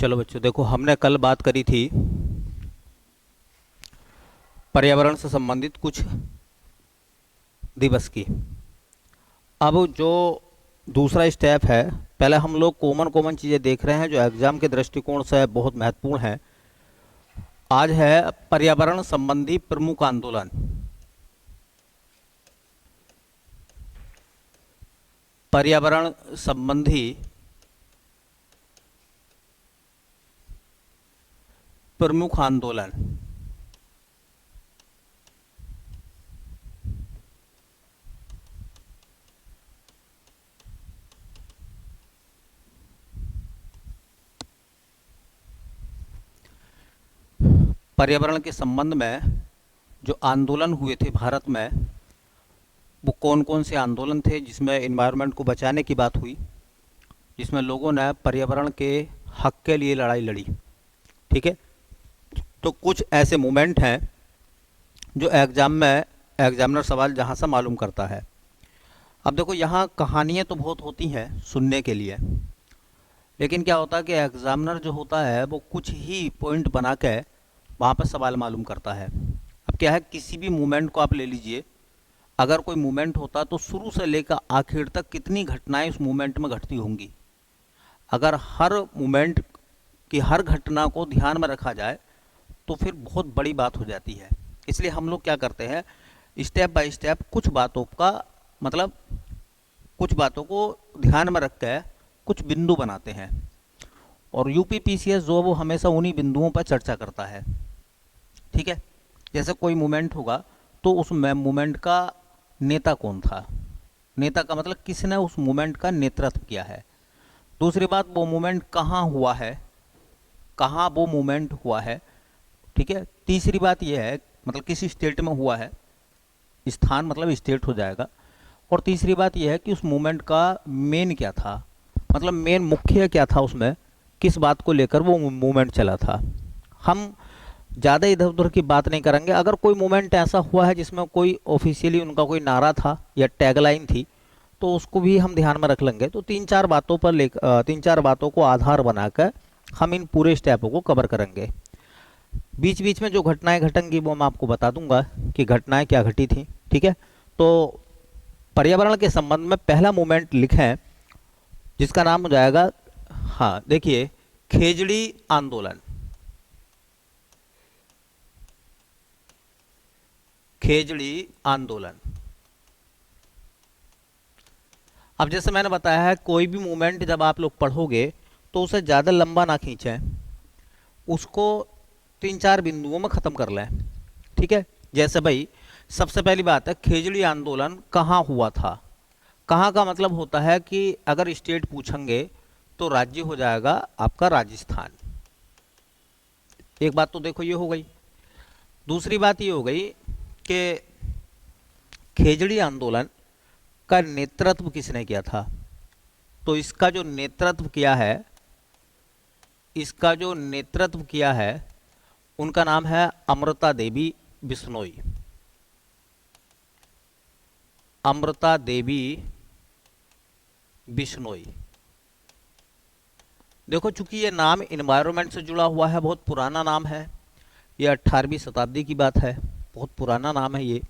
चलो बच्चों, देखो हमने कल बात करी थी पर्यावरण से संबंधित कुछ दिवस की। अब जो दूसरा स्टेप है, पहले हम लोग कॉमन कॉमन चीज़ें देख रहे हैं जो एग्जाम के दृष्टिकोण से बहुत महत्वपूर्ण है। आज है पर्यावरण संबंधी प्रमुख आंदोलन। पर्यावरण संबंधी प्रमुख आंदोलन। पर्यावरण के संबंध में जो आंदोलन हुए थे भारत में, वो कौन कौन से आंदोलन थे जिसमें इन्वायरमेंट को बचाने की बात हुई, जिसमें लोगों ने पर्यावरण के हक के लिए लड़ाई लड़ी। ठीक है, तो कुछ ऐसे मूवमेंट हैं जो एग्जाम में एग्जामिनर सवाल जहाँ से मालूम करता है। अब देखो, यहाँ कहानियाँ तो बहुत होती हैं सुनने के लिए, लेकिन क्या होता है कि एग्जामिनर जो होता है वो कुछ ही पॉइंट बना के वहाँ पर सवाल मालूम करता है। अब क्या है, किसी भी मूवमेंट को आप ले लीजिए, अगर कोई मूवमेंट होता तो शुरू से लेकर आखिर तक कितनी घटनाएं उस मूवमेंट में घटती होंगी। अगर हर मूवमेंट की हर घटना को ध्यान में रखा जाए तो फिर बहुत बड़ी बात हो जाती है। इसलिए हम लोग क्या करते हैं, स्टेप बाय स्टेप कुछ बातों का मतलब कुछ बातों को ध्यान में रख के कुछ बिंदु बनाते हैं, और यूपी पीसीएस जो वो हमेशा उन्हीं बिंदुओं पर चर्चा करता है। ठीक है, जैसे कोई मूवमेंट होगा तो उस मूवमेंट का नेता कौन था, नेता का मतलब किसने उस मूवमेंट का नेतृत्व किया है। दूसरी बात, वो मूवमेंट कहाँ हुआ है, कहाँ वो मूवमेंट हुआ है। ठीक है, तीसरी बात यह है मतलब किस स्टेट में हुआ है, स्थान मतलब स्टेट हो जाएगा। और तीसरी बात यह है कि उस मूवमेंट का मेन क्या था, मतलब मेन मुख्य क्या था, उसमें किस बात को लेकर वो मूवमेंट चला था। हम ज़्यादा इधर उधर की बात नहीं करेंगे। अगर कोई मूवमेंट ऐसा हुआ है जिसमें कोई ऑफिशियली उनका कोई नारा था या टैगलाइन थी, तो उसको भी हम ध्यान में रख लेंगे। तो तीन चार बातों को आधार बनाकर हम इन पूरे स्टेपों को कवर करेंगे। बीच बीच में जो घटनाएं घटेंगी वो मैं आपको बता दूंगा कि घटनाएं क्या घटी थी। ठीक है, तो पर्यावरण के संबंध में पहला मूवमेंट लिखें जिसका नाम हो जाएगा, हाँ देखिए, खेजड़ी आंदोलन। खेजड़ी आंदोलन। अब जैसे मैंने बताया है, कोई भी मूवमेंट जब आप लोग पढ़ोगे तो उसे ज़्यादा लंबा ना खींचें, उसको तीन चार बिंदुओं में ख़त्म कर लें। ठीक है, जैसे भाई सबसे पहली बात है, खेजड़ी आंदोलन कहाँ हुआ था। कहाँ का मतलब होता है कि अगर स्टेट पूछेंगे तो राज्य हो जाएगा आपका राजस्थान। एक बात तो देखो ये हो गई। दूसरी बात ये हो गई कि खेजड़ी आंदोलन का नेतृत्व किसने किया था। तो इसका जो नेतृत्व किया है, उनका नाम है अमृता देवी बिश्नोई। अमृता देवी बिश्नोई। देखो, चूंकि ये नाम इन्वायरमेंट से जुड़ा हुआ है, बहुत पुराना नाम है, ये 18वीं शताब्दी की बात है, बहुत पुराना नाम है ये,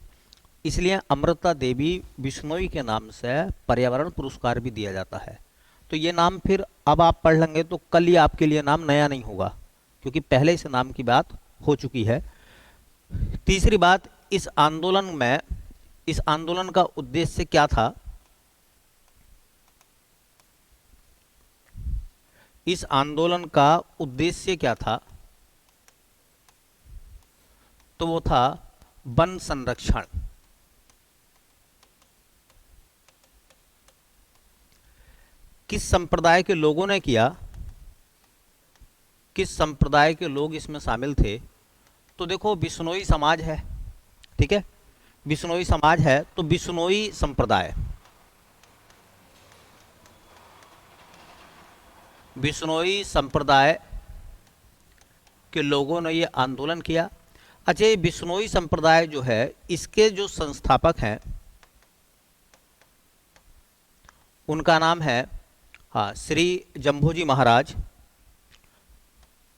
इसलिए अमृता देवी बिश्नोई के नाम से पर्यावरण पुरस्कार भी दिया जाता है। तो ये नाम फिर अब आप पढ़ लेंगे तो कल ये आपके लिए नाम नया नहीं होगा, क्योंकि पहले इस नाम की बात हो चुकी है। तीसरी बात, इस आंदोलन का उद्देश्य क्या था। इस आंदोलन का उद्देश्य क्या था, तो वो था वन संरक्षण। किस संप्रदाय के लोगों ने किया, किस संप्रदाय के लोग इसमें शामिल थे। तो देखो, बिश्नोई समाज है। ठीक है, बिश्नोई समाज है तो बिश्नोई संप्रदाय, बिश्नोई संप्रदाय के लोगों ने ये आंदोलन किया। अच्छा, ये बिश्नोई संप्रदाय जो है, इसके जो संस्थापक हैं उनका नाम है, हाँ, श्री जम्भोजी महाराज।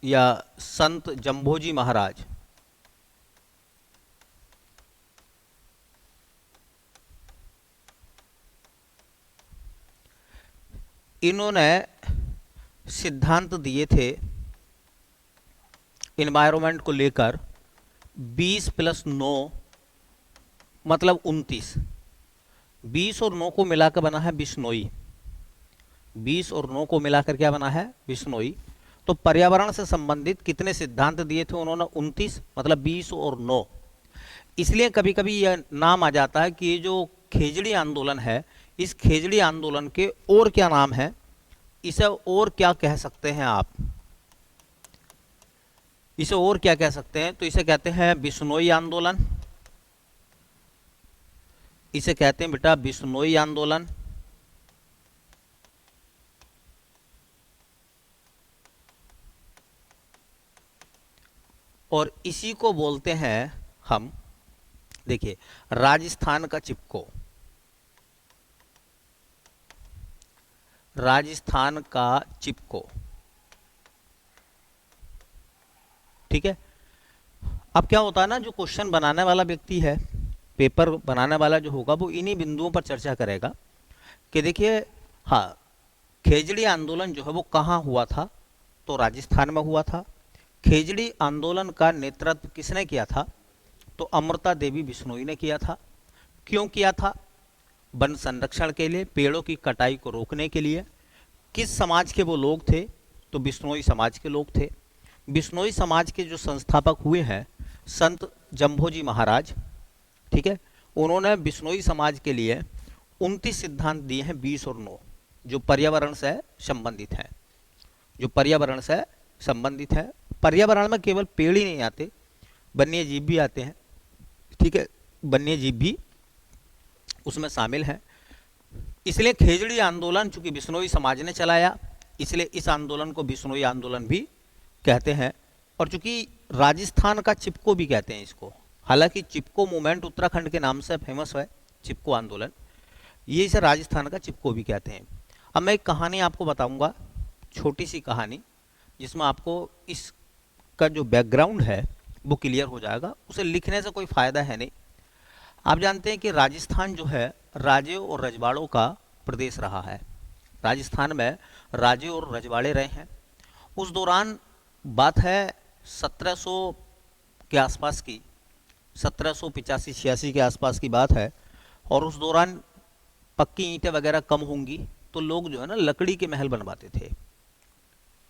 या संत जम्भोजी महाराज, इन्होंने सिद्धांत दिए थे इन्वायरमेंट को लेकर 20 + 9 मतलब 29। 20 और 9 को मिलाकर बना है बिश्नोई। 20 और 9 को मिलाकर क्या बना है? बिश्नोई। तो पर्यावरण से संबंधित कितने सिद्धांत दिए थे उन्होंने? 29 मतलब 20 और 9। इसलिए कभी कभी यह नाम आ जाता है कि ये जो खेजड़ी आंदोलन है, इस खेजड़ी आंदोलन के और क्या नाम है, इसे और क्या कह सकते हैं आप? इसे और क्या कह सकते हैं? तो इसे कहते हैं बिश्नोई आंदोलन। इसे कहते हैं बेटा बिश्नोई आंदोलन। और इसी को बोलते हैं हम, देखिए, राजस्थान का चिपको। राजस्थान का चिपको, ठीक है। अब क्या होता है ना, जो क्वेश्चन बनाने वाला व्यक्ति है, पेपर बनाने वाला जो होगा, वो इन्हीं बिंदुओं पर चर्चा करेगा कि देखिए, हाँ, खेजड़ी आंदोलन जो है वो कहाँ हुआ था? तो राजस्थान में हुआ था। खेजड़ी आंदोलन का नेतृत्व किसने किया था? तो अमृता देवी बिश्नोई ने किया था। क्यों किया था? वन संरक्षण के लिए, पेड़ों की कटाई को रोकने के लिए। किस समाज के वो लोग थे? तो बिश्नोई समाज के लोग थे। बिश्नोई समाज के जो संस्थापक हुए हैं संत जम्भोजी महाराज, ठीक है, उन्होंने बिश्नोई समाज के लिए 29 सिद्धांत दिए हैं, 20 और 9, जो पर्यावरण से संबंधित हैं। जो पर्यावरण से संबंधित है। पर्यावरण में केवल पेड़ ही नहीं आते, वन्य जीव भी आते हैं, ठीक है, वन्य जीव भी उसमें शामिल हैं। इसलिए खेजड़ी आंदोलन चूंकि बिश्नोई समाज ने चलाया, इसलिए इस आंदोलन को बिश्नोई आंदोलन भी कहते हैं। और चूंकि राजस्थान का चिपको भी कहते हैं इसको, हालांकि चिपको मूवमेंट उत्तराखंड के नाम से फेमस है, चिपको आंदोलन, ये इसे राजस्थान का चिपको भी कहते हैं। अब मैं एक कहानी आपको बताऊंगा, छोटी सी कहानी, जिसमें आपको इसका जो बैकग्राउंड है वो क्लियर हो जाएगा। उसे लिखने से कोई फायदा है नहीं। आप जानते हैं कि राजस्थान जो है राजें और रजवाड़ों का प्रदेश रहा है। राजस्थान में राजे और रजवाड़े रहे हैं। उस दौरान बात है 1700 के आसपास की, 1785-86 के आसपास की बात है। और उस दौरान पक्की ईंटें वगैरह कम होंगी, तो लोग जो है ना लकड़ी के महल बनवाते थे।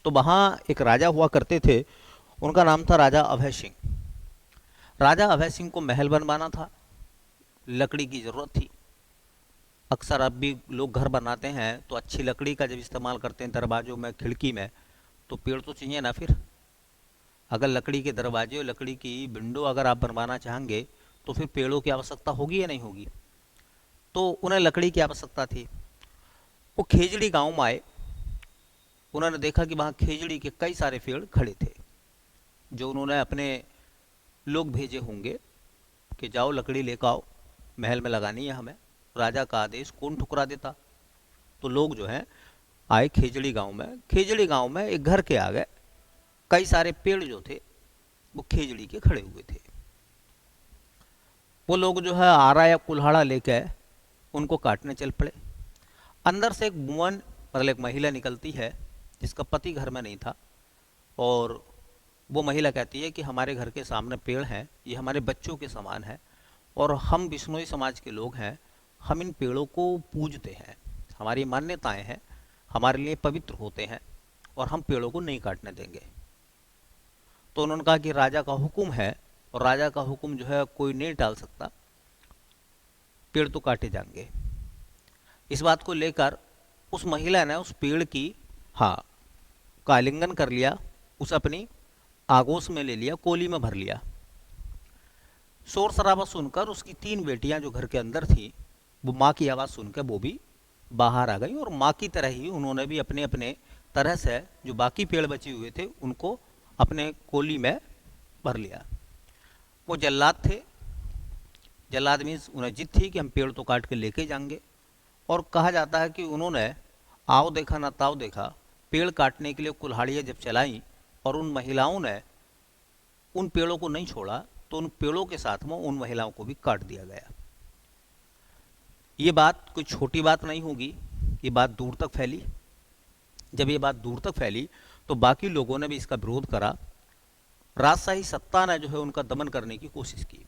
तो वहाँ एक राजा हुआ करते थे, उनका नाम था राजा अभय सिंह। राजा अभय सिंह को महल बनवाना था, लकड़ी की ज़रूरत थी। अक्सर अब भी लोग घर बनाते हैं तो अच्छी लकड़ी का जब इस्तेमाल करते हैं दरवाजों में, खिड़की में, तो पेड़ तो चाहिए ना। फिर अगर लकड़ी के दरवाजे और लकड़ी की विंडो अगर आप बनवाना चाहेंगे तो फिर पेड़ों की आवश्यकता होगी या नहीं होगी? तो उन्हें लकड़ी की आवश्यकता थी। वो खेजड़ी गांव में आए, उन्होंने देखा कि वहाँ खेजड़ी के कई सारे पेड़ खड़े थे, जो उन्होंने अपने लोग भेजे होंगे कि जाओ लकड़ी लेकर आओ, महल में लगानी है हमें। राजा का आदेश कौन ठुकरा देता? तो लोग जो हैं आए खेजड़ी गांव में। खेजड़ी गांव में एक घर के आगे कई सारे पेड़ जो थे वो खेजड़ी के खड़े हुए थे। वो लोग जो है आरा या कुल्हाड़ा लेके उनको काटने चल पड़े। अंदर से एक वुमन, मतलब एक महिला निकलती है जिसका पति घर में नहीं था, और वो महिला कहती है कि हमारे घर के सामने पेड़ हैं, ये हमारे बच्चों के समान है, और हम बिश्नोई समाज के लोग हैं, हम इन पेड़ों को पूजते हैं, हमारी मान्यताएं हैं, हमारे लिए पवित्र होते हैं, और हम पेड़ों को नहीं काटने देंगे। तो उन्होंने कहा कि राजा का हुक्म है, और राजा का हुक्म जो है कोई नहीं टाल सकता, पेड़ तो काटे जाएंगे। इस बात को लेकर उस महिला ने उस पेड़ की, हाँ, का आलिंगन कर लिया, उसे अपनी आगोश में ले लिया, कोली में भर लिया। शोर शराबा सुनकर उसकी 3 बेटियां जो घर के अंदर थी, वो माँ की आवाज़ सुनकर वो भी बाहर आ गई, और माँ की तरह ही उन्होंने भी अपने अपने तरह से जो बाकी पेड़ बचे हुए थे उनको अपने कोली में भर लिया। वो जल्लाद थे। जल्लाद मीन्स उन्हें जिद थी कि हम पेड़ तो काट के लेके जाएंगे। और कहा जाता है कि उन्होंने आओ देखा ना ताओ देखा, पेड़ काटने के लिए कुल्हाड़ियाँ जब चलाई और उन महिलाओं ने उन पेड़ों को नहीं छोड़ा, तो उन पेड़ों के साथ में उन महिलाओं को भी काट दिया गया। ये बात कोई छोटी बात नहीं होगी, ये बात दूर तक फैली। जब ये बात दूर तक फैली तो बाकी लोगों ने भी इसका विरोध करा। राजशाही सत्ता ने जो है उनका दमन करने की कोशिश की,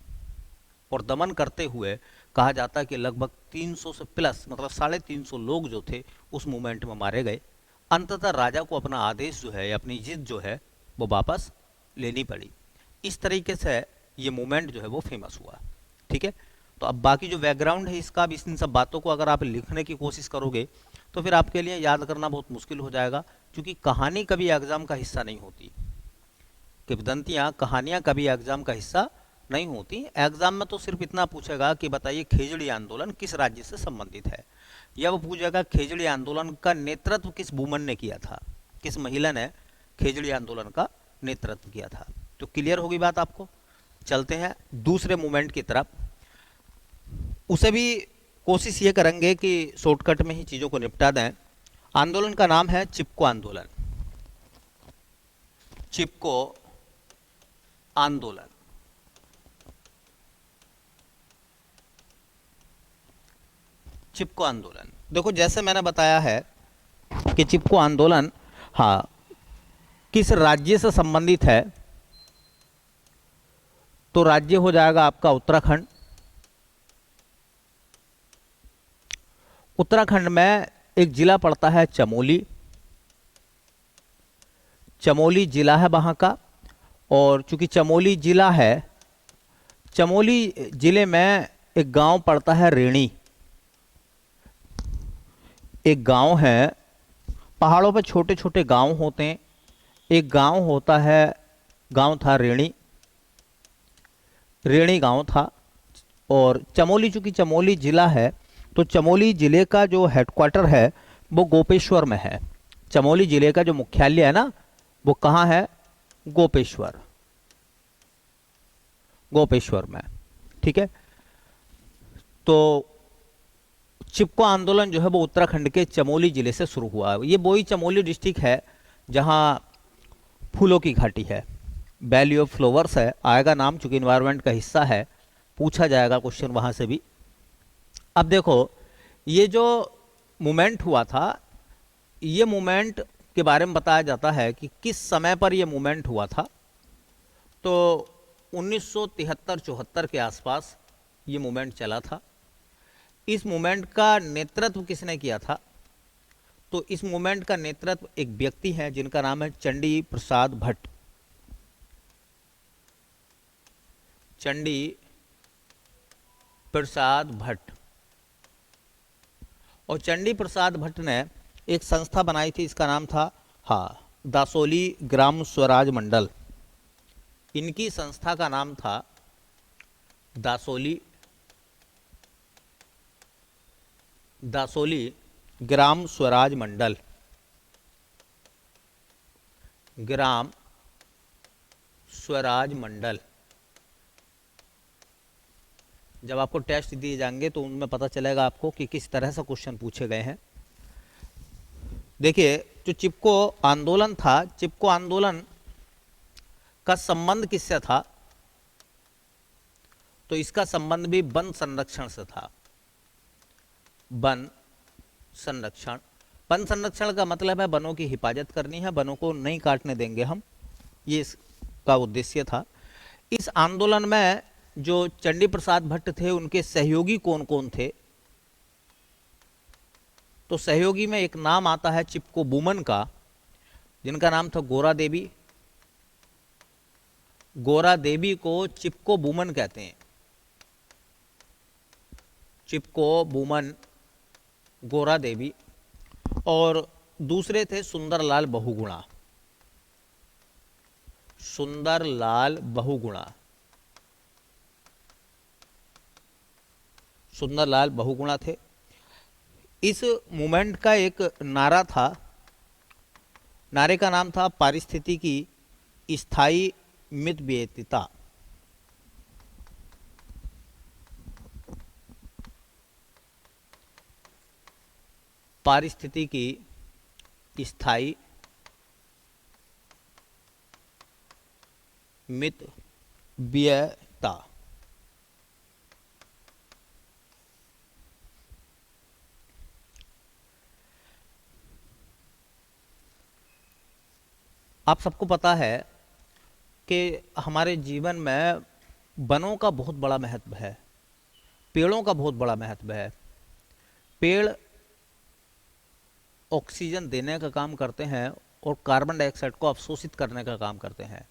और दमन करते हुए कहा जाता है कि लगभग 300 से प्लस, मतलब 350 लोग जो थे उस मूवमेंट में मारे गए। अंततः राजा को अपना आदेश जो है, अपनी जिद जो है वो वापस लेनी पड़ी। इस तरीके से ये मूवमेंट जो है वो फेमस हुआ। ठीक है, तो अब बाकी जो बैकग्राउंड है इसका, अब इन सब बातों को अगर आप लिखने की कोशिश करोगे तो फिर आपके लिए याद करना बहुत मुश्किल हो जाएगा, क्योंकि कहानी कभी एग्जाम का हिस्सा नहीं होती। किंवदंतियाँ, कहानियाँ कभी एग्जाम का हिस्सा नहीं होती। एग्जाम में तो सिर्फ इतना पूछेगा कि बताइए खेजड़ी आंदोलन किस राज्य से संबंधित है, या वो पूछेगा खेजड़ी आंदोलन का नेतृत्व किस वुमन ने किया था, किस महिला ने खेजड़ी आंदोलन का नेतृत्व किया था। तो क्लियर होगी बात आपको। चलते हैं दूसरे मूवमेंट की तरफ। उसे भी कोशिश ये करेंगे कि शॉर्टकट में ही चीज़ों को निपटा दें। आंदोलन का नाम है चिपको आंदोलन। चिपको आंदोलन। चिपको आंदोलन, देखो जैसे मैंने बताया है कि चिपको आंदोलन, हाँ, किस राज्य से संबंधित है, तो राज्य हो जाएगा आपका उत्तराखंड। उत्तराखंड में एक जिला पड़ता है चमोली। चमोली जिला है वहाँ का, और चूंकि चमोली जिला है, चमोली जिले में एक गांव पड़ता है रेणी। एक गांव है, पहाड़ों पर छोटे छोटे गांव होते हैं। एक गांव होता है, गांव था रेणी, रेणी गांव था। और चमोली, चूंकि चमोली जिला है, तो चमोली जिले का जो हेडक्वार्टर है वो गोपेश्वर में है। चमोली जिले का जो मुख्यालय है ना, वो कहाँ है? गोपेश्वर, गोपेश्वर में। ठीक है, तो चिपको आंदोलन जो है वो उत्तराखंड के चमोली जिले से शुरू हुआ। ये वही चमोली डिस्ट्रिक्ट है जहाँ फूलों की घाटी है, वैली ऑफ फ्लावर्स है, आएगा नाम, चूंकि इन्वायरमेंट का हिस्सा है, पूछा जाएगा क्वेश्चन वहाँ से भी। अब देखो, ये जो मूवमेंट हुआ था, ये मूवमेंट के बारे में बताया जाता है कि किस समय पर ये मूवमेंट हुआ था। तो 1973-74 के आसपास ये मूवमेंट चला था। इस मूवमेंट का नेतृत्व किसने किया था? तो इस मूवमेंट का नेतृत्व एक व्यक्ति है जिनका नाम है चंडी प्रसाद भट्ट। चंडी प्रसाद भट्ट। और चंडी प्रसाद भट्ट ने एक संस्था बनाई थी, इसका नाम था, हाँ, दासोली ग्राम स्वराज मंडल। इनकी संस्था का नाम था दासोली ग्राम स्वराज मंडल। ग्राम स्वराज मंडल। जब आपको टेस्ट दिए जाएंगे तो उनमें पता चलेगा आपको कि किस तरह से क्वेश्चन पूछे गए हैं। देखिए, जो चिपको आंदोलन था, चिपको आंदोलन का संबंध किससे था? तो इसका संबंध भी वन संरक्षण से था। वन संरक्षण। वन संरक्षण का मतलब है वनों की हिफाजत करनी है, वनों को नहीं काटने देंगे हम, ये इसका उद्देश्य था। इस आंदोलन में जो चंडी प्रसाद भट्ट थे, उनके सहयोगी कौन कौन थे? तो सहयोगी में एक नाम आता है चिपको वुमन का, जिनका नाम था गोरा देवी। गोरा देवी को चिपको वुमन कहते हैं। चिपको वुमन, गोरा देवी। और दूसरे थे सुंदरलाल बहुगुणा। सुंदरलाल बहुगुणा। सुंदरलाल बहुगुणा थे। इस मूवमेंट का एक नारा था, नारे का नाम था पारिस्थितिकी स्थायी मितव्ययिता। पारिस्थितिकी स्थायी मित व्ययता। आप सबको पता है कि हमारे जीवन में वनों का बहुत बड़ा महत्व है, पेड़ों का बहुत बड़ा महत्व है। पेड़ ऑक्सीजन देने का काम करते हैं और कार्बन डाइऑक्साइड को अवशोषित करने का काम करते हैं।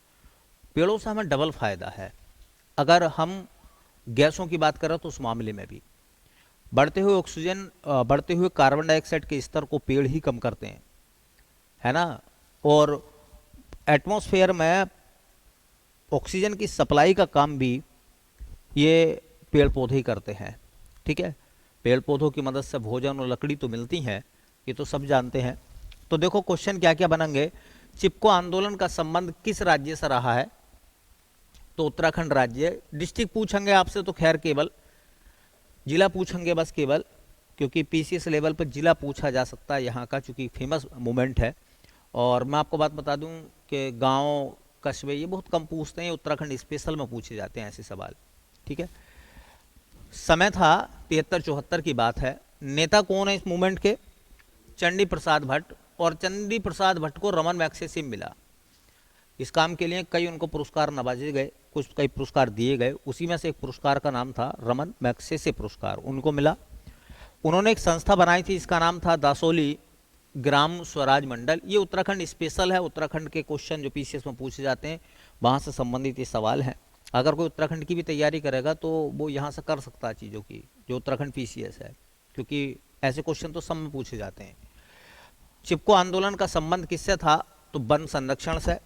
पेड़ों से हमें डबल फायदा है। अगर हम गैसों की बात करें तो उस मामले में भी बढ़ते हुए ऑक्सीजन, बढ़ते हुए कार्बन डाइऑक्साइड के स्तर को पेड़ ही कम करते हैं, है ना। और एटमॉस्फेयर में ऑक्सीजन की सप्लाई का काम भी ये पेड़ पौधे ही करते हैं, ठीक है। पेड़ पौधों की मदद से भोजन और लकड़ी तो मिलती है, ये तो सब जानते हैं। तो देखो क्वेश्चन क्या क्या बनेंगे। चिपको आंदोलन का संबंध किस राज्य से रहा है, तो उत्तराखंड राज्य। डिस्ट्रिक्ट पूछेंगे आपसे तो खैर केवल जिला पूछेंगे बस केवल, क्योंकि पीसीएस लेवल पर जिला पूछा जा सकता है यहाँ का, चूंकि फेमस मूवमेंट है। और मैं आपको बात बता दूं कि गांव कस्बे ये बहुत कम पूछते हैं, उत्तराखंड स्पेशल में पूछे जाते हैं ऐसे सवाल, ठीक है। समय था 73-74 की बात है। नेता कौन है इस मूवमेंट के, चंडी प्रसाद भट्ट। और चंडी प्रसाद भट्ट को रमन मैग्सेसे मिला। इस काम के लिए कई उनको पुरस्कार नवाजे गए, कुछ कई पुरस्कार दिए गए। उसी में से एक पुरस्कार का नाम था रमन मैग्सेसे पुरस्कार, उनको मिला। उन्होंने एक संस्था बनाई थी, इसका नाम था दासोली ग्राम स्वराज मंडल। ये उत्तराखंड स्पेशल है, उत्तराखंड के क्वेश्चन जो पीसीएस में पूछे जाते हैं वहाँ से संबंधित ये सवाल हैं। अगर कोई उत्तराखंड की भी तैयारी करेगा तो वो यहाँ से कर सकता है चीज़ों की, जो उत्तराखंड पीसीएस है, क्योंकि ऐसे क्वेश्चन तो सब में पूछे जाते हैं। चिपको आंदोलन का संबंध किससे था, तो वन संरक्षण से।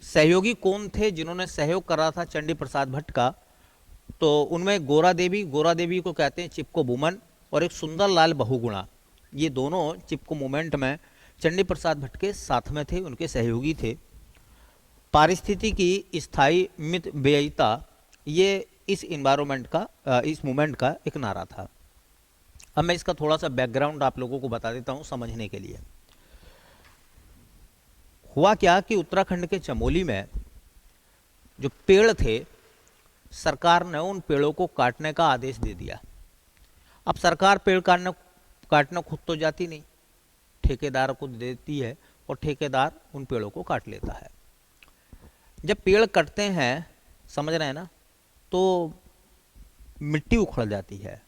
सहयोगी कौन थे जिन्होंने सहयोग करा था चंडी प्रसाद भट्ट का, तो उनमें गोरा देवी, गोरा देवी को कहते हैं चिपको वुमन, और एक सुंदरलाल बहुगुणा। ये दोनों चिपको मूवमेंट में चंडी प्रसाद भट्ट के साथ में थे, उनके सहयोगी थे। पारिस्थिति की स्थायी मित व्ययिता, ये इस इन्वायरमेंट का, इस मूवमेंट का एक नारा था। अब मैं इसका थोड़ा सा बैकग्राउंड आप लोगों को बता देता हूं समझने के लिए। हुआ क्या कि उत्तराखंड के चमोली में जो पेड़ थे, सरकार ने उन पेड़ों को काटने का आदेश दे दिया। अब सरकार पेड़ काटने खुद तो जाती नहीं, ठेकेदार को देती है और ठेकेदार उन पेड़ों को काट लेता है। जब पेड़ कटते हैं, समझ रहे हैं ना, तो मिट्टी उखड़ जाती है।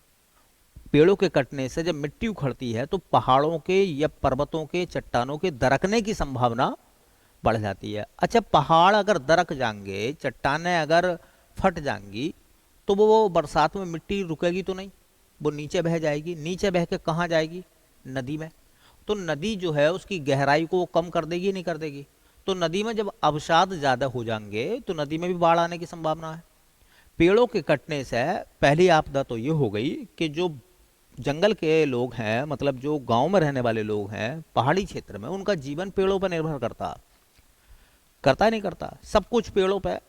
पेड़ों के कटने से जब मिट्टी उखड़ती है तो पहाड़ों के या पर्वतों के, चट्टानों के दरकने की संभावना बढ़ जाती है। अच्छा, पहाड़ अगर दरक जाएंगे, चट्टानें अगर फट जाएंगी, तो वो बरसात में मिट्टी रुकेगी तो नहीं, वो नीचे बह जाएगी। नीचे बह के कहाँ जाएगी, नदी में। तो नदी जो है उसकी गहराई को वो कम कर देगी, नहीं कर देगी। तो नदी में जब अवसाद ज़्यादा हो जाएंगे तो नदी में भी बाढ़ आने की संभावना है। पेड़ों के कटने से पहली आपदा तो ये हो गई कि जो जंगल के लोग हैं, मतलब जो गांव में रहने वाले लोग हैं पहाड़ी क्षेत्र में, उनका जीवन पेड़ों पर निर्भर करता है नहीं करता, सब कुछ पेड़ों पर,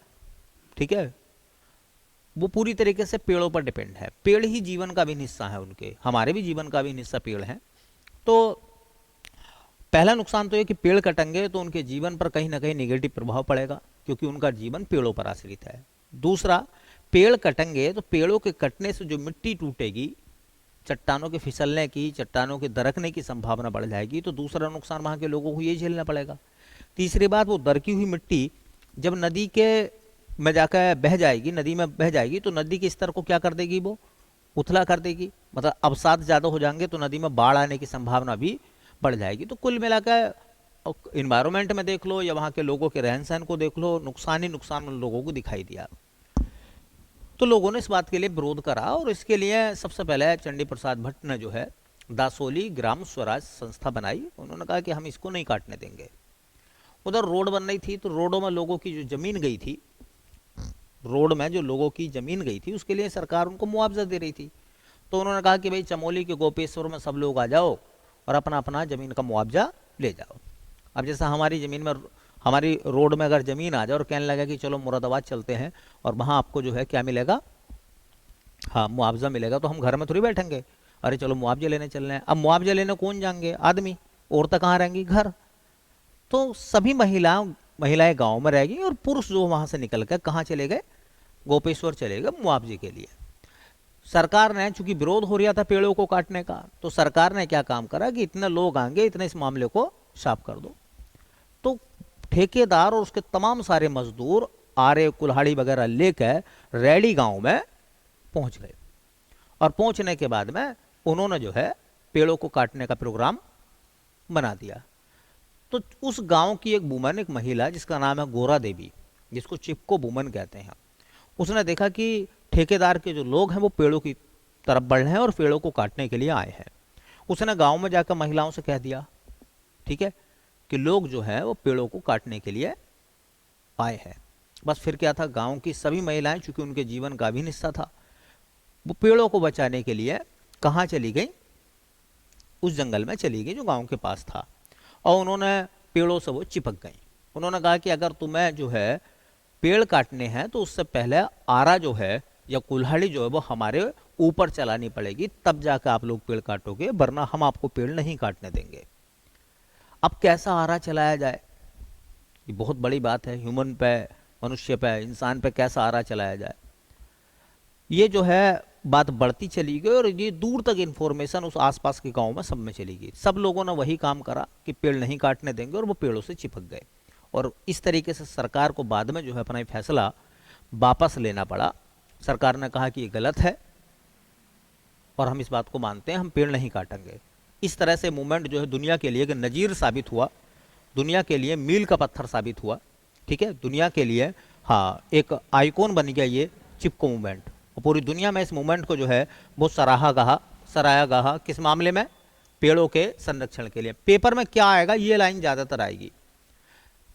ठीक है। वो पूरी तरीके से पेड़ों पर डिपेंड है। पेड़ ही जीवन का भी हिस्सा है उनके, हमारे भी जीवन का भी हिस्सा पेड़ है। तो पहला नुकसान तो ये कि पेड़ कटेंगे तो उनके जीवन पर कहीं ना कहीं नेगेटिव प्रभाव पड़ेगा, क्योंकि उनका जीवन पेड़ों पर आश्रित है। दूसरा, पेड़ कटेंगे तो पेड़ों के कटने से जो मिट्टी टूटेगी, चट्टानों के फिसलने की, चट्टानों के दरकने की संभावना बढ़ जाएगी। तो दूसरा नुकसान वहाँ के लोगों को ये झेलना पड़ेगा। तीसरी बात, वो दरकी हुई मिट्टी जब नदी के में जाकर बह जाएगी, नदी में बह जाएगी, तो नदी के स्तर को क्या कर देगी, वो उथला कर देगी। मतलब अवसाद ज़्यादा हो जाएंगे तो नदी में बाढ़ आने की संभावना भी बढ़ जाएगी। तो कुल मिलाकर इन्वायरमेंट में देख लो या वहाँ के लोगों के रहन सहन को देख लो, नुकसान ही नुकसान उन लोगों को दिखाई दिया। तो लोगों ने इस बात के लिए विरोध करा, और इसके लिए सबसे पहले चंडी प्रसाद भट्ट ने जो है दासोली ग्राम स्वराज संस्था बनाई। उन्होंने कहा कि हम इसको नहीं काटने देंगे। उधर रोड बन रही थी, तो रोडों में लोगों की जो जमीन गई थी, रोड में जो लोगों की जमीन गई थी, उसके लिए सरकार उनको मुआवजा दे रही थी। तो उन्होंने कहा कि भाई चमोली के गोपेश्वर में सब लोग आ जाओ और अपना अपना जमीन का मुआवजा ले जाओ। अब जैसा हमारी ज़मीन में, हमारी रोड में अगर ज़मीन आ जाए और कहने लगा कि चलो मुरादाबाद चलते हैं और वहाँ आपको जो है क्या मिलेगा, हाँ मुआवजा मिलेगा, तो हम घर में थोड़ी बैठेंगे, अरे चलो मुआवजा लेने चल रहे हैं। अब मुआवजा लेने कौन जाएंगे, आदमी, औरतें कहाँ रहेंगी, घर। तो सभी महिलाओं महिलाएं गांव में रह गई और पुरुष जो वहां से निकल कर कहाँ चले गए, गोपेश्वर चले गए मुआवजे के लिए। सरकार ने, चूंकि विरोध हो रहा था पेड़ों को काटने का, तो सरकार ने क्या काम करा कि इतने लोग आएंगे, इतने इस मामले को साफ कर दो। तो ठेकेदार और उसके तमाम सारे मजदूर आरे कुल्हाड़ी वगैरह लेकर रैली गांव में पहुंच गए, और पहुंचने के बाद में उन्होंने जो है पेड़ों को काटने का प्रोग्राम बना दिया। तो उस गांव की एक वुमन, एक महिला जिसका नाम है गोरा देवी, जिसको चिपको वुमन कहते हैं, उसने देखा कि ठेकेदार के जो लोग हैं वो पेड़ों की तरफ बढ़ रहे हैं और पेड़ों को काटने के लिए आए हैं। उसने गांव में जाकर महिलाओं से कह दिया, ठीक है, कि लोग जो है वो पेड़ों को काटने के लिए आए हैं। बस फिर क्या था, गांव की सभी महिलाएं, चूंकि उनके जीवन का भी हिस्सा था, वो पेड़ों को बचाने के लिए कहाँ चली गई, उस जंगल में चली गई जो गांव के पास था, और उन्होंने पेड़ों से वो चिपक गई। उन्होंने कहा कि अगर तुम्हें जो है पेड़ काटने हैं तो उससे पहले आरा जो है या कुल्हाड़ी जो है वो हमारे ऊपर चलानी पड़ेगी, तब जाकर आप लोग पेड़ काटोगे, वरना हम आपको पेड़ नहीं काटने देंगे। अब कैसा आरा चलाया जाए, ये बहुत बड़ी बात है। ह्यूमन पे, मनुष्य पे, इंसान पे कैसा आरा चलाया जाए, ये जो है बात बढ़ती चली गई और ये दूर तक इन्फॉर्मेशन उस आसपास के गांव में सब में चली गई। सब लोगों ने वही काम करा कि पेड़ नहीं काटने देंगे, और वो पेड़ों से चिपक गए। और इस तरीके से सरकार को बाद में जो है अपना फैसला वापस लेना पड़ा। सरकार ने कहा कि ये गलत है और हम इस बात को मानते हैं, हम पेड़ नहीं काटेंगे। इस तरह से मूवमेंट जो है दुनिया के लिए एक नज़ीर साबित हुआ, दुनिया के लिए मील का पत्थर साबित हुआ, ठीक है, दुनिया के लिए हाँ एक आइकॉन बन गया ये चिपको मूवमेंट। और पूरी दुनिया में इस मूवमेंट को जो है वो सराहा गया। किस मामले में, पेड़ों के संरक्षण के लिए। पेपर में क्या आएगा, ये लाइन ज़्यादातर आएगी।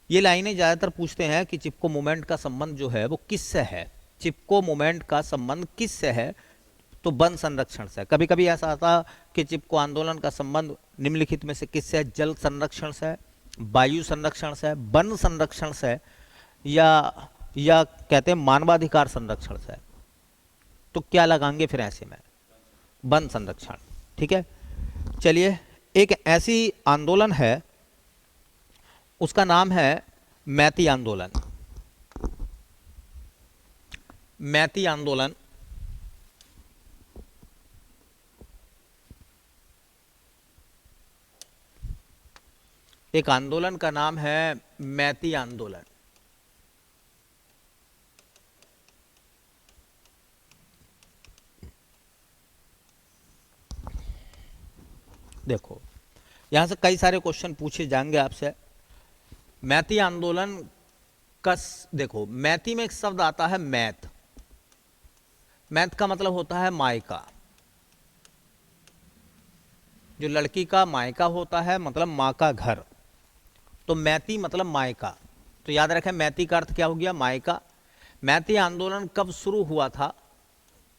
ये लाइनें ज़्यादातर पूछते हैं कि चिपको मूवमेंट का संबंध जो है वो किससे है, चिपको मूवमेंट का संबंध किससे है, तो वन संरक्षण से। कभी कभी ऐसा आता कि चिपको आंदोलन का संबंध निम्नलिखित में से किससे है, जल संरक्षण से, वायु संरक्षण से, वन संरक्षण से, या कहते हैं मानवाधिकार संरक्षण से। तो क्या लगाएंगे फिर ऐसे में, वन संरक्षण, ठीक है। चलिए, एक ऐसी आंदोलन है, उसका नाम है मैती आंदोलन। मैती आंदोलन एक आंदोलन का नाम है मैती आंदोलन। देखो, यहां से कई सारे क्वेश्चन पूछे जाएंगे आपसे। मैती आंदोलन का देखो, मैती में एक शब्द आता है मैथ। मैथ का मतलब होता है मायका। जो लड़की का मायका होता है मतलब माँ का घर, तो मैती मतलब मायका। तो याद रखें, मैती का अर्थ क्या हो गया, मायका। मैती आंदोलन कब शुरू हुआ था,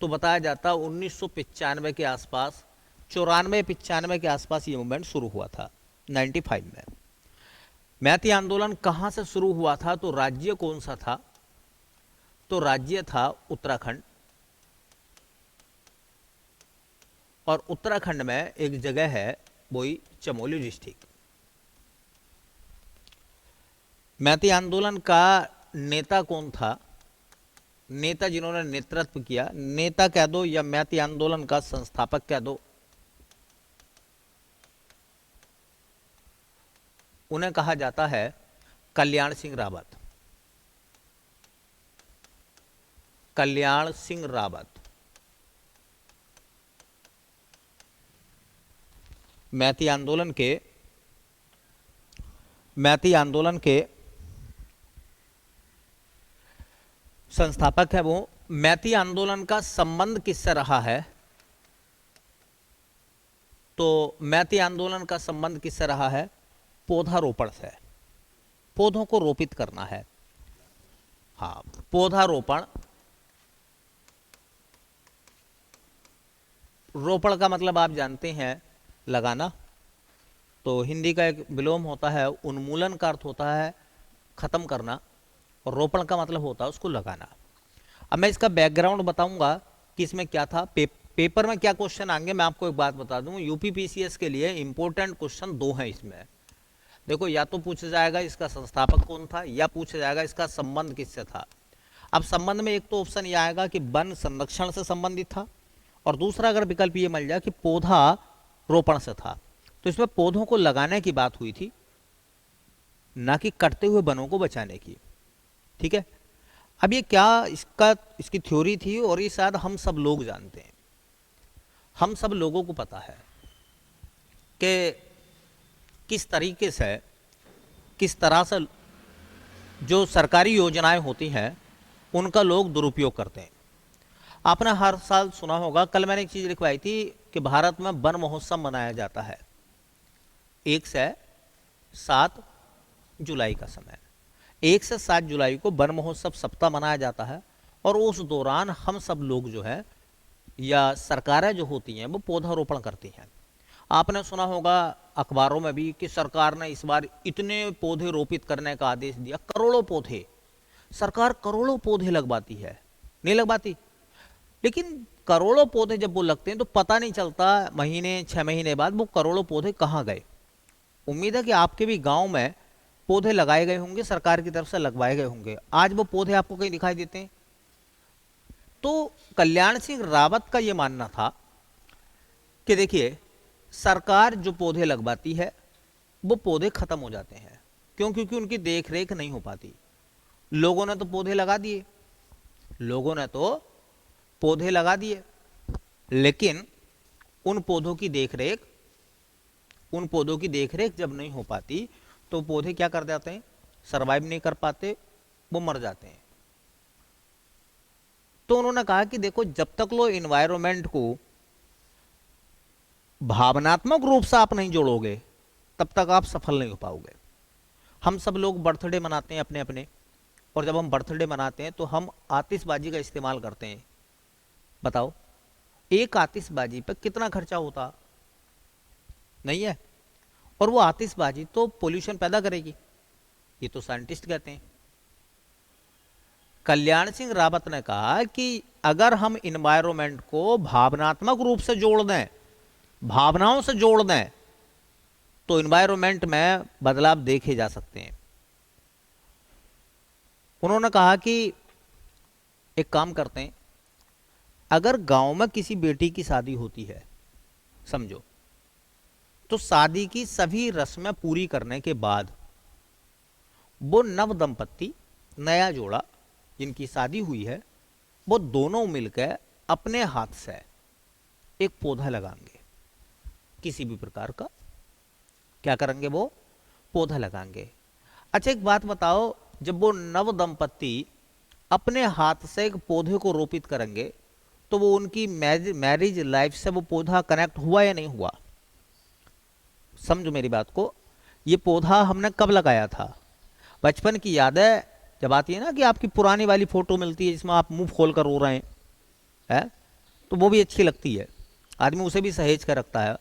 तो बताया जाता 1995 के आसपास, 94-95 के आसपास ये मूवमेंट शुरू हुआ था, 95 में। मैती आंदोलन कहाँ से शुरू हुआ था, तो राज्य कौन सा था, तो राज्य था उत्तराखंड। और उत्तराखंड में एक जगह है वही चमोली डिस्ट्रिक्ट। मैती आंदोलन का नेता कौन था, नेता जिन्होंने नेतृत्व किया, नेता कह दो या मैती आंदोलन का संस्थापक कह दो, उन्हें कहा जाता है कल्याण सिंह रावत। कल्याण सिंह रावत। मैती आंदोलन के संस्थापक है वो। मैती आंदोलन का संबंध किससे रहा है, तो मैती आंदोलन का संबंध किससे रहा है, पौधारोपण से। पौधों को रोपित करना है, हाँ, पौधारोपण। रोपण का मतलब आप जानते हैं लगाना, तो हिंदी का एक विलोम होता है, उन्मूलन का अर्थ होता है खत्म करना, और रोपण का मतलब होता है उसको लगाना। अब मैं इसका बैकग्राउंड बताऊंगा कि इसमें क्या था, पेपर में क्या क्वेश्चन आएंगे। मैं आपको एक बात बता दूं, यूपी पीसीएस के लिए इंपॉर्टेंट क्वेश्चन दो हैं इसमें। देखो, या तो पूछा जाएगा इसका संस्थापक कौन था, या पूछा जाएगा इसका संबंध किससे था। अब संबंध में एक तो ऑप्शन ये आएगा कि वन संरक्षण से संबंधित था, और दूसरा अगर विकल्प ये मिल जाए कि पौधा रोपण से था। तो इसमें पौधों को लगाने की बात हुई थी, ना कि कटते हुए वनों को बचाने की। ठीक है। अब ये क्या इसकी थ्योरी थी, और ये शायद हम सब लोग जानते हैं, हम सब लोगों को पता है कि किस तरीके से, किस तरह से जो सरकारी योजनाएं होती हैं उनका लोग दुरुपयोग करते हैं। आपने हर साल सुना होगा, कल मैंने एक चीज़ लिखवाई थी कि भारत में वन महोत्सव मनाया जाता है 1 से 7 जुलाई का समय। 1 से 7 जुलाई को वन महोत्सव सप्ताह मनाया जाता है, और उस दौरान हम सब लोग जो है या सरकारें जो होती हैं वो पौधारोपण करती हैं। आपने सुना होगा अखबारों में भी कि सरकार ने इस बार इतने पौधे रोपित करने का आदेश दिया, करोड़ों पौधे। सरकार करोड़ों पौधे लगवाती है, नहीं लगवाती? लेकिन करोड़ों पौधे जब वो लगते हैं तो पता नहीं चलता महीने 6 महीने बाद वो करोड़ों पौधे कहाँ गए। उम्मीद है कि आपके भी गांव में पौधे लगाए गए होंगे, सरकार की तरफ से लगवाए गए होंगे। आज वो पौधे आपको कहीं दिखाई देते हैं? तो कल्याण सिंह रावत का ये मानना था कि देखिए, सरकार जो पौधे लगवाती है वो पौधे खत्म हो जाते हैं। क्यों? क्योंकि उनकी देख रेख नहीं हो पाती। लोगों ने तो पौधे लगा दिए, लोगों ने तो पौधे लगा दिए, लेकिन उन पौधों की देखरेख, उन पौधों की देखरेख जब नहीं हो पाती तो पौधे क्या कर जाते हैं, सरवाइव नहीं कर पाते, वो मर जाते हैं। तो उन्होंने कहा कि देखो, जब तक लो इन्वायरमेंट को भावनात्मक रूप से आप नहीं जोड़ोगे तब तक आप सफल नहीं हो पाओगे। हम सब लोग बर्थडे मनाते हैं अपने अपने, और जब हम बर्थडे मनाते हैं तो हम आतिशबाजी का इस्तेमाल करते हैं। बताओ, एक आतिशबाजी पर कितना खर्चा होता? नहीं है? और वो आतिशबाजी तो पोल्यूशन पैदा करेगी, ये तो साइंटिस्ट कहते हैं। कल्याण सिंह रावत ने कहा कि अगर हम इन्वायरमेंट को भावनात्मक रूप से जोड़ दें, भावनाओं से जोड़ दें, तो इन्वायरमेंट में बदलाव देखे जा सकते हैं। उन्होंने कहा कि एक काम करते हैं, अगर गांव में किसी बेटी की शादी होती है, समझो, तो शादी की सभी रस्में पूरी करने के बाद वो नव दंपत्ति, नया जोड़ा जिनकी शादी हुई है, वो दोनों मिलकर अपने हाथ से एक पौधा लगाएंगे, किसी भी प्रकार का। क्या करेंगे? वो पौधा लगाएंगे। अच्छा, एक बात बताओ, जब वो नव दंपत्ति अपने हाथ से एक पौधे को रोपित करेंगे तो वो उनकी मैरिज लाइफ से वो पौधा कनेक्ट हुआ या नहीं हुआ? समझो मेरी बात को। ये पौधा हमने कब लगाया था? बचपन की यादें जब आती है ना, कि आपकी पुरानी वाली फोटो मिलती है जिसमें आप मुंह खोल कर रो रहे हैं, तो वो भी अच्छी लगती है, आदमी उसे भी सहेज कर रखता है।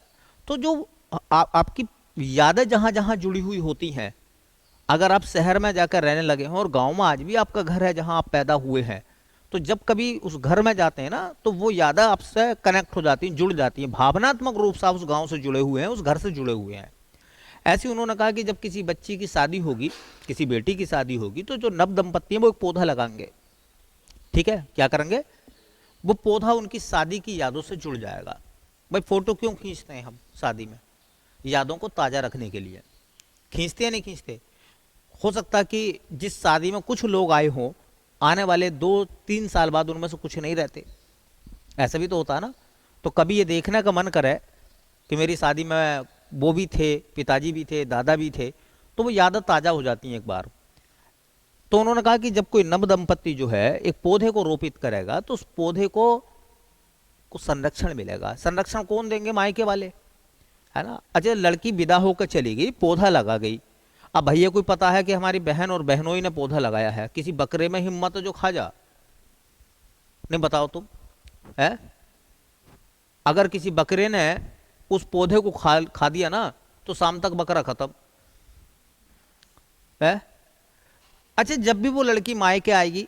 तो जो आपकी यादें जहां जहां जुड़ी हुई होती हैं, अगर आप शहर में जाकर रहने लगे हैं और गांव में आज भी आपका घर है जहां आप पैदा हुए हैं, तो जब कभी उस घर में जाते हैं ना, तो वो यादें आपसे कनेक्ट हो जाती हैं, जुड़ जाती हैं, भावनात्मक रूप से आप उस गांव से जुड़े हुए हैं, उस घर से जुड़े हुए हैं। ऐसे उन्होंने कहा कि जब किसी बच्ची की शादी होगी, किसी बेटी की शादी होगी, तो जो नव दंपत्ति है वो एक पौधा लगाएंगे। ठीक है? क्या करेंगे? वो पौधा उनकी शादी की यादों से जुड़ जाएगा। भाई, फोटो क्यों खींचते हैं हम शादी में? यादों को ताजा रखने के लिए खींचते हैं, नहीं खींचते? हो सकता है कि जिस शादी में कुछ लोग आए हों, आने वाले 2-3 साल बाद उनमें से कुछ नहीं रहते, ऐसा भी तो होता है ना। तो कभी ये देखने का मन करे कि मेरी शादी में वो भी थे, पिताजी भी थे, दादा भी थे, तो वो यादें ताजा हो जाती हैं एक बार। तो उन्होंने कहा कि जब कोई नव दंपत्ति जो है एक पौधे को रोपित करेगा तो उस पौधे को संरक्षण मिलेगा। संरक्षण कौन देंगे? मायके वाले, है ना। अच्छा, लड़की विदा होकर चली गई, पौधा लगा गई। अब भैया कोई पता है कि हमारी बहन और बहनोई ने पौधा लगाया है, किसी बकरे में हिम्मत जो खा जा, नहीं बताओ तुम, है? अगर किसी बकरे ने उस पौधे को खा दिया ना, तो शाम तक बकरा खत्म है। अच्छा, जब भी वो लड़की मायके आएगी,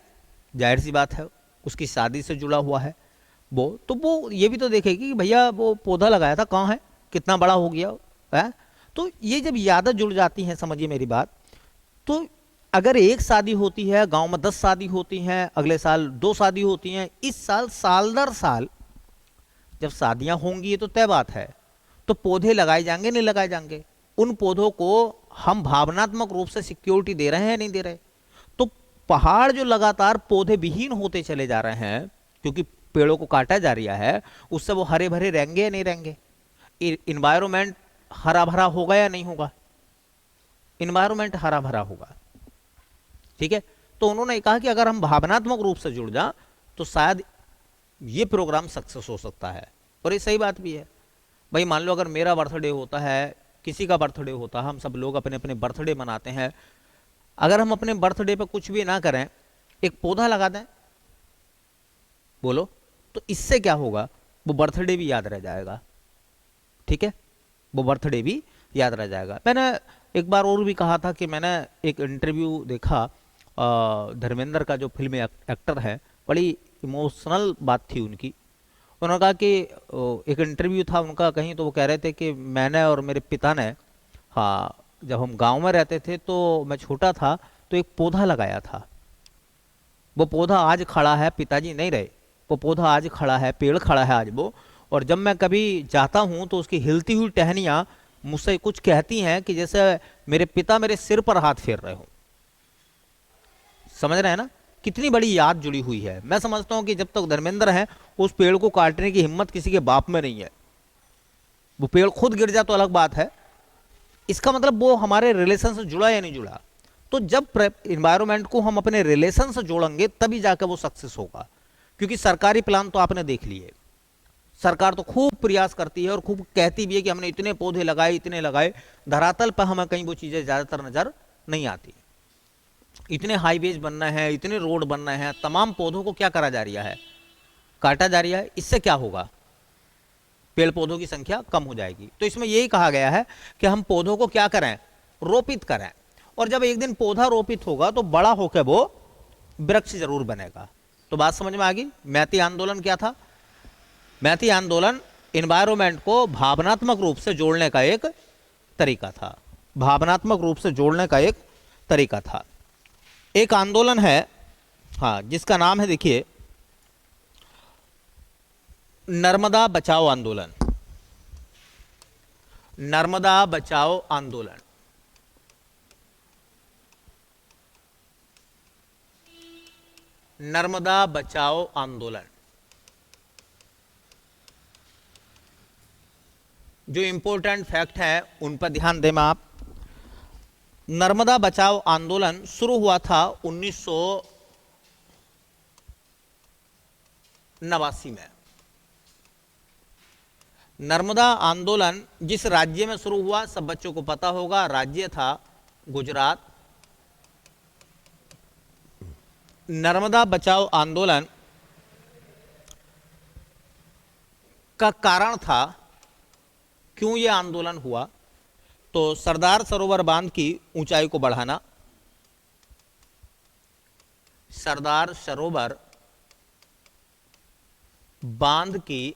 जाहिर सी बात है उसकी शादी से जुड़ा हुआ है वो, तो वो ये भी तो देखेगी कि भैया वो पौधा लगाया था कहाँ है, कितना बड़ा हो गया है। तो ये जब यादें जुड़ जाती हैं, समझिए मेरी बात, तो अगर एक शादी होती है, गांव में 10 शादी होती हैं, अगले साल 2 शादी होती हैं, इस साल साल दर साल जब शादियां होंगी, ये तो तय बात है, तो पौधे लगाए जाएंगे नहीं लगाए जाएंगे? उन पौधों को हम भावनात्मक रूप से सिक्योरिटी दे रहे हैं नहीं दे रहे? तो पहाड़ जो लगातार पौधे विहीन होते चले जा रहे हैं क्योंकि पेड़ों को काटा जा रहा है, उससे वो हरे भरे रहेंगे या नहीं रहेंगे? इन्वायरमेंट हरा भरा होगा या नहीं होगा? इन्वायरमेंट हरा भरा होगा। ठीक है, तो उन्होंने कहा कि अगर हम भावनात्मक रूप से जुड़ जाए तो शायद ये प्रोग्राम सक्सेस हो सकता है। और ये सही बात भी है। भाई मान लो अगर मेरा बर्थडे होता है, किसी का बर्थडे होता है, हम सब लोग अपने अपने बर्थडे मनाते हैं, अगर हम अपने बर्थडे पे कुछ भी ना करें, एक पौधा लगा दें, बोलो, तो इससे क्या होगा? वो बर्थडे भी याद रह जाएगा। ठीक है, वो बर्थडे भी याद रह जाएगा। मैंने एक बार और भी कहा था कि मैंने एक इंटरव्यू देखा, धर्मेंद्र का जो फिल्म एक्टर है, बड़ी इमोशनल बात थी उनकी। उन्होंने कहा कि एक इंटरव्यू था उनका कहीं, तो वो कह रहे थे कि मैंने और मेरे पिता ने, हाँ, जब हम गांव में रहते थे तो मैं छोटा था तो एक पौधा लगाया था। वो पौधा आज खड़ा है, पिताजी नहीं रहे, वो पौधा आज खड़ा है, पेड़ खड़ा है आज वो। और जब मैं कभी जाता हूँ तो उसकी हिलती हुई टहनियाँ मुझसे कुछ कहती हैं कि जैसे मेरे पिता मेरे सिर पर हाथ फेर रहे हो। समझ रहे हैं ना कितनी बड़ी याद जुड़ी हुई है? मैं समझता हूं कि जब तक धर्मेंद्र है, उस पेड़ को काटने की हिम्मत किसी के बाप में नहीं है। वो पेड़ खुद गिर जाए तो अलग बात है, इसका मतलब वो हमारे रिलेशन से जुड़ा या नहीं जुड़ा? तो जब इन्वायरमेंट को हम अपने रिलेशन से जोड़ेंगे तभी जाकर वो सक्सेस होगा। क्योंकि सरकारी प्लान तो आपने देख लिए, सरकार तो खूब प्रयास करती है और खूब कहती भी है कि हमने इतने पौधे लगाए, इतने लगाए, धरातल पर हमें कहीं वो चीजें ज्यादातर नजर नहीं आती। इतने हाईवेज बनना है, इतने रोड बनना है, तमाम पौधों को क्या करा जा रहा है? काटा जा रहा है। इससे क्या होगा? पेड़ पौधों की संख्या कम हो जाएगी। तो इसमें यही कहा गया है कि हम पौधों को क्या करें? रोपित करें। और जब एक दिन पौधा रोपित होगा तो बड़ा होकर वो वृक्ष जरूर बनेगा। तो बात समझ में आ गई? मैती आंदोलन क्या था? मैती आंदोलन एनवायरमेंट को भावनात्मक रूप से जोड़ने का एक तरीका था। भावनात्मक रूप से जोड़ने का एक तरीका था। एक आंदोलन है, हाँ, जिसका नाम है, देखिए, नर्मदा बचाओ आंदोलन। नर्मदा बचाओ आंदोलन। नर्मदा बचाओ आंदोलन। जो इंपॉर्टेंट फैक्ट है उन पर ध्यान दें आप। नर्मदा बचाओ आंदोलन शुरू हुआ था 1989 में। नर्मदा आंदोलन जिस राज्य में शुरू हुआ सब बच्चों को पता होगा, राज्य था गुजरात। नर्मदा बचाओ आंदोलन का कारण था, क्यों यह आंदोलन हुआ, तो सरदार सरोवर बांध की ऊंचाई को बढ़ाना। सरदार सरोवर बांध की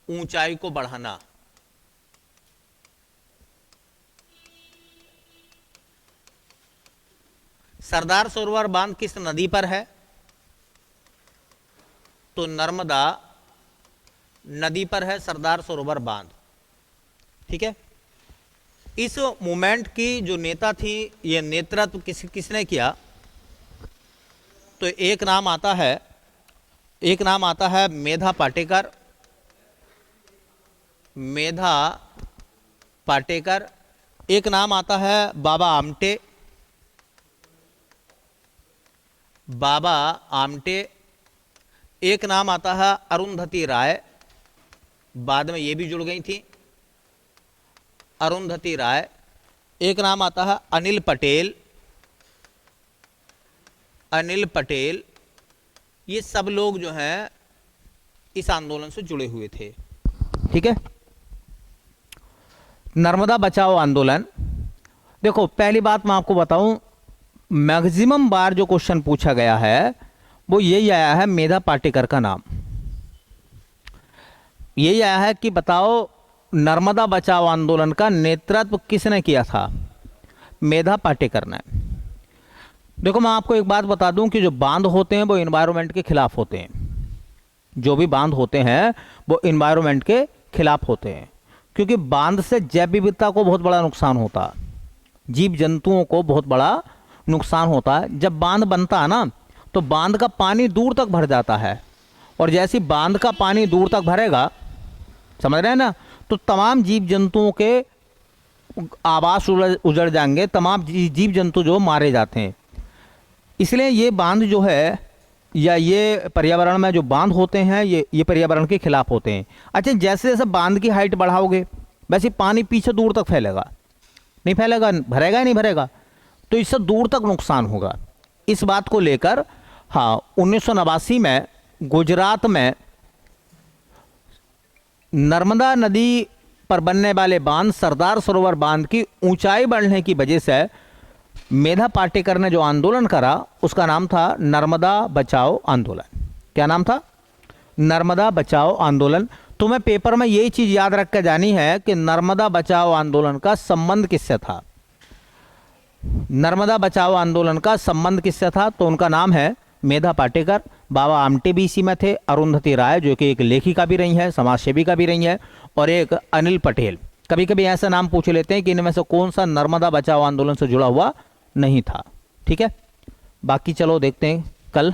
ऊंचाई को बढ़ाना। सरदार सरोवर बांध किस नदी पर है? तो नर्मदा नदी पर है सरदार सरोवर बांध। ठीक है, इस मूवमेंट की जो नेता थी, ये नेतृत्व किसने किया? तो एक नाम आता है मेधा पाटेकर। मेधा पाटेकर। एक नाम आता है बाबा आमटे। बाबा आमटे। एक नाम आता है अरुंधति राय, बाद में ये भी जुड़ गई थी, अरुंधति राय। एक नाम आता है अनिल पटेल। अनिल पटेल। ये सब लोग जो हैं इस आंदोलन से जुड़े हुए थे। ठीक है, नर्मदा बचाओ आंदोलन। देखो, पहली बात मैं आपको बताऊं, मैक्सिमम बार जो क्वेश्चन पूछा गया है वो यही आया है, मेधा पाटेकर का नाम यही आया है कि बताओ नर्मदा बचाओ आंदोलन का नेतृत्व किसने किया था? मेधा पाटेकर ने। देखो मैं आपको एक बात बता दूं कि जो बांध होते हैं वो इन्वायरमेंट के खिलाफ होते हैं। जो भी बांध होते हैं वो इन्वायरमेंट के खिलाफ होते हैं, क्योंकि बांध से जैव विविधता को बहुत बड़ा नुकसान होता है, जीव जंतुओं को बहुत बड़ा नुकसान होता है। जब बांध बनता है ना तो बांध का पानी दूर तक भर जाता है, और जैसे बांध का पानी दूर तक भरेगा, समझ रहे हैं ना, तो तमाम जीव जंतुओं के आवास उजड़ जाएंगे, तमाम जीव जंतु जो मारे जाते हैं। इसलिए ये बांध जो है या ये पर्यावरण में जो बांध होते हैं ये पर्यावरण के खिलाफ होते हैं। अच्छा, जैसे जैसे बांध की हाइट बढ़ाओगे वैसे पानी पीछे दूर तक फैलेगा, नहीं फैलेगा, भरेगा ही नहीं भरेगा, तो इससे दूर तक नुकसान होगा। इस बात को लेकर हाँ 1989 में गुजरात में नर्मदा नदी पर बनने वाले बांध, सरदार सरोवर बांध की ऊंचाई बढ़ने की वजह से मेधा पाटेकर ने जो आंदोलन करा उसका नाम था नर्मदा बचाओ आंदोलन। क्या नाम था? नर्मदा बचाओ आंदोलन। तुम्हें पेपर में यही चीज याद रख कर जानी है कि नर्मदा बचाओ आंदोलन का संबंध किससे था। नर्मदा बचाओ आंदोलन का संबंध किससे था? तो उनका नाम है मेधा पाटेकर। बाबा आमटे भी इसी में थे, अरुंधति राय जो कि एक लेखिका भी रही है, समाज सेविका भी रही है, और एक अनिल पटेल। कभी कभी ऐसा नाम पूछ लेते हैं कि इनमें से कौन सा नर्मदा बचाओ आंदोलन से जुड़ा हुआ नहीं था। ठीक है, बाकी चलो देखते हैं कल